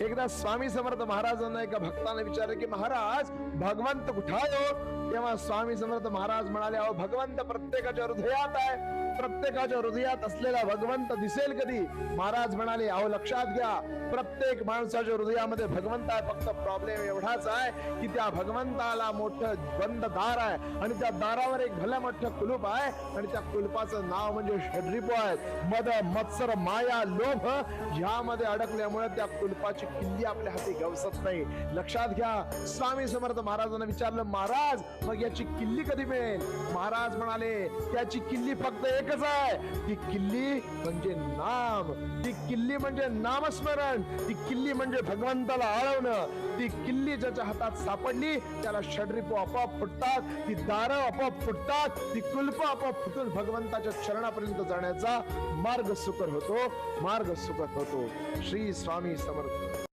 एकदा स्वामी समर्थ महाराजांना एका भक्ताने विचारले की महाराज भगवंत कुठे आहे हो? तेव्हा स्वामी समर्थ महाराज म्हणाले, अहो भगवंत प्रत्येकाच्या हृदयात आहे. प्रत्येकाच्या हृदयात असलेला भगवंत दिसेल कधी? महाराज म्हणाले, अहो लक्षात घ्या, प्रत्येक माणसाच्या हृदयामध्ये भगवंत आहे. फक्त प्रॉब्लेम एवढाच आहे की त्या भगवंताला मोठं बंद दार आहे आणि त्या दारावर एक भलं मोठं कुलूप आहे आणि त्या कुलपाचं नाव म्हणजे षड्रिपू आहे. मद मत्सर माया लोभ यामध्ये अडकल्यामुळे त्या कुलपाची किल्ली आपल्या हाती गवसत नाही. लक्षात घ्या. स्वामी समर्थ महाराजांना विचारलं, महाराज मग याची किल्ली कधी मिळेल? महाराज म्हणाले, त्याची किल्ली फक्त एकच आहे. ती किल्ली म्हणजे नाम. ती किल्ली म्हणजे नामस्मरण. ती किल्ली म्हणजे भगवंताला आळवणं. ती किल्ली ज्याच्या हातात सापडली त्याला षड्रिपू आपोआप फुटतात. ती दारं आपोआप फुटतात. ती कुलप आपोआप फुटून भगवंताच्या चरणापर्यंत जाण्याचा मार्ग सुकर होतो. मार्ग सुकर होतो. श्री स्वामी समर्थ.